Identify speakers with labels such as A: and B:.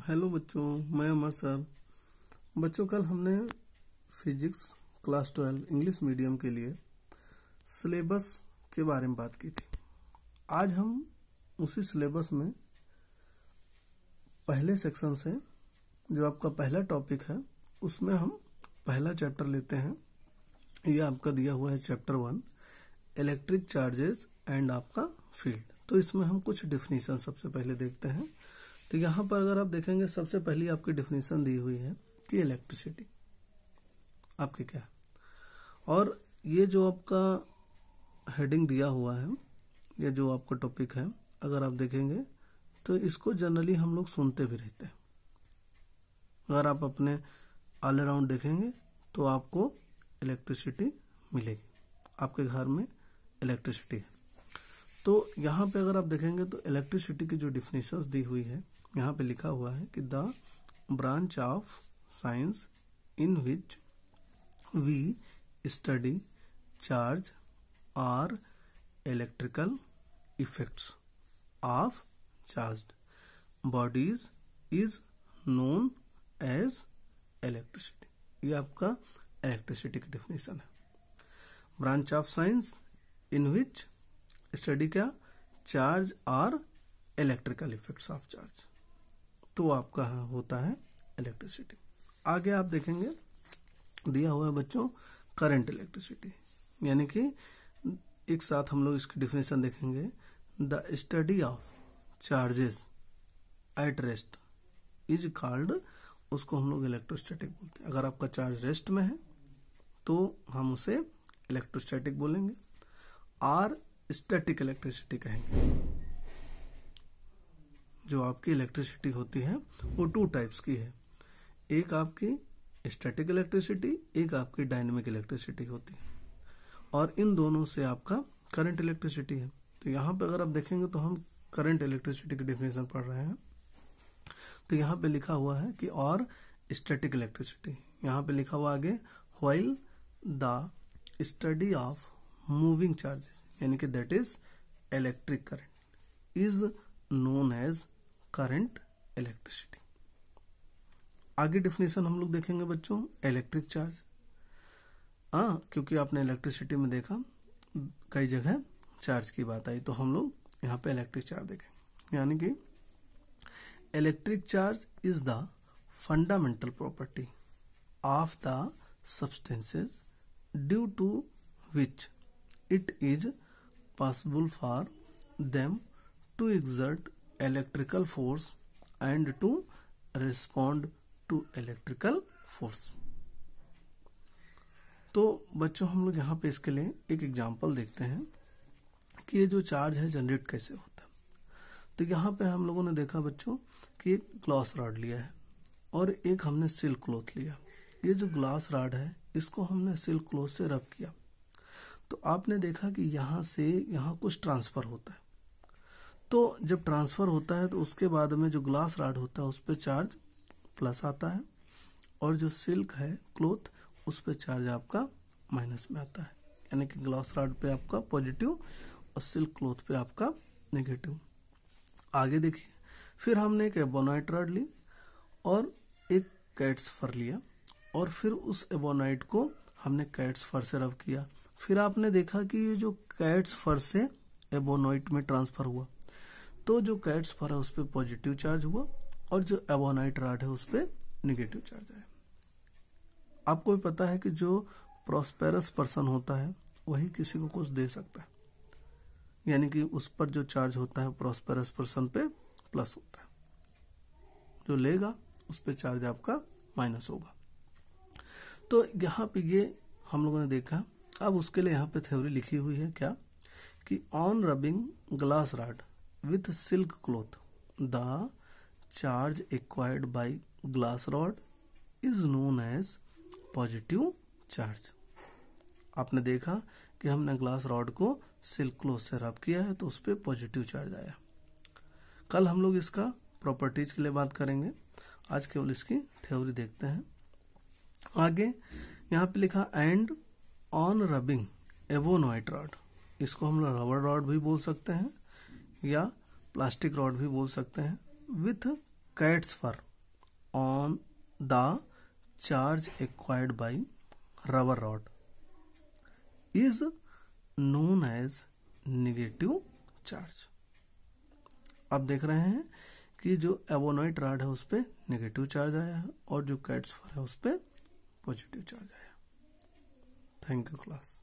A: Hello बच्चों, मैं अमर sir. बच्चों, कल हमने फिजिक्स क्लास 12 इंग्लिश मीडियम के लिए सिलेबस के बारे में बात की थी। आज हम उसी सिलेबस में पहले सेक्शन से जो आपका पहला टॉपिक है उसमें हम पहला चैप्टर लेते हैं। ये आपका दिया हुआ है चैप्टर 1, इलेक्ट्रिक चार्जेस एंड आपका फील्ड। तो इसमें हम कुछ डेफिनेशन सबसे पहले देखते हैं। तो यहाँ पर अगर आप देखेंगे, सबसे पहली आपकी डेफिनेशन दी हुई है कि इलेक्ट्रिसिटी आपकी क्या है, और ये जो आपका हेडिंग दिया हुआ है, ये जो आपका टॉपिक है, अगर आप देखेंगे तो इसको जनरली हम लोग सुनते भी रहते हैं। अगर आप अपने ऑल अराउंड देखेंगे तो आपको इलेक्ट्रिसिटी मिलेगी, आपके घर में इलेक्ट्रिसिटी है। तो यहाँ पे अगर आप देखेंगे तो इलेक्ट्रिसिटी की जो डिफिनेशंस दी हुई है, यहाँ पे लिखा हुआ है कि the branch of science in which we study charge और electrical effects of charged bodies is known as electricity. ये आपका इलेक्ट्रिसिटी की डेफिनेशन है। Branch of science in which study क्या, चार्ज और इलेक्ट्रिकल इफेक्ट्स ऑफ चार्ज, तो आपका होता है इलेक्ट्रिसिटी। आगे आप देखेंगे दिया हुआ है बच्चों करंट इलेक्ट्रिसिटी, यानी कि एक साथ हम लोग इसकी डिफिनेशन देखेंगे। The study of charges at rest is called, उसको हम लोग इलेक्ट्रोस्टैटिक बोलते हैं। अगर आपका चार्ज रेस्ट में है तो हम उसे इलेक्ट्रोस्टैटिक बोलेंगे, और स्टैटिक इलेक्ट्रिसिटी कहेंगे। जो आपकी इलेक्ट्रिसिटी होती है वो 2 टाइप्स की है, एक आपकी स्टैटिक इलेक्ट्रिसिटी, एक आपकी डायनेमिक इलेक्ट्रिसिटी होती है, और इन दोनों से आपका करंट इलेक्ट्रिसिटी है। तो यहाँ पे अगर आप देखेंगे तो हम करंट इलेक्ट्रिसिटी की डेफिनेशन पढ़ रहे हैं। तो यहाँ पे लिखा हुआ है कि और स्टैटिक इलेक्ट्रिसिटी, यहाँ पे लिखा हुआ आगे while the study of moving charges, यानी कि that is electric current is known as current electricity. आगे डेफिनेशन हम लोग देखेंगे बच्चों इलेक्ट्रिक चार्ज। क्योंकि आपने इलेक्ट्रिसिटी में देखा कई जगह चार्ज की बात आई, तो हम लोग यहाँ पे इलेक्ट्रिक चार्ज देखेंगे। यानी कि electric charge is the fundamental property of the substances due to which it is possible for them to exert electrical force and to respond to electrical force। तो बच्चों हम लोग यहाँ पे इसके लिए एक एग्जांपल देखते हैं कि ये जो चार्ज है जनरेट कैसे होता है। तो यहाँ पे हम लोगों ने देखा बच्चों कि एक ग्लास रॉड लिया है और एक हमने सिल्क क्लॉथ लिया। ये जो ग्लास रॉड है इसको हमने सिल्क क्लॉथ से रब किया, तो आपने देखा कि यहाँ से यहाँ कुछ ट्रांसफर होता है। तो जब ट्रांसफर होता है तो उसके बाद में जो ग्लास रॉड होता है उस पर चार्ज प्लस आता है, और जो सिल्क है क्लॉथ उस पर चार्ज आपका माइनस में आता है। यानी कि ग्लास रॉड पे आपका पॉजिटिव और सिल्क क्लॉथ पे आपका नेगेटिव। आगे देखिए, फिर हमने एक एबोनाइट रॉड ली और एक कैट्स फर लिया, और फिर उस एबोनाइट को हमने कैट्स फर से रब किया। फिर आपने देखा कि ये जो कैट्स फर से एबोनाइट में ट्रांसफर हुआ, तो जो कैट्स फर है उस पर पॉजिटिव चार्ज हुआ, और जो एबोनाइट रॉड है उस पर नेगेटिव चार्ज आया। आपको भी पता है कि जो प्रॉस्पेरस पर्सन होता है वही किसी को कुछ दे सकता है, यानी कि उस पर जो चार्ज होता है प्रॉस्पेरस पर्सन पे प्लस होता है, जो लेगा उस पर चार्ज आपका माइनस होगा। तो यहाँ पे ये हम लोगों ने देखा। अब उसके लिए यहाँ पे थ्योरी लिखी हुई है क्या, कि on rubbing glass rod with silk cloth the charge acquired by glass rod is known as positive charge. आपने देखा कि हमने ग्लास रॉड को सिल्क क्लॉथ से रब किया है तो उस पर पॉजिटिव चार्ज आया। कल हम लोग इसका प्रॉपर्टीज के लिए बात करेंगे, आज केवल इसकी थ्योरी देखते हैं। आगे यहाँ पे लिखा and on rubbing ebonite rod, इसको हम लोग रबर रॉड भी बोल सकते हैं या प्लास्टिक रॉड भी बोल सकते हैं, with cat's fur, on the charge acquired by rubber rod is known as negative charge। अब देख रहे हैं कि जो एवोनॉइट रॉड है उस पर नेगेटिव चार्ज आया है और जो कैट्स फर है उस पर पॉजिटिव चार्ज आया। Thank you class.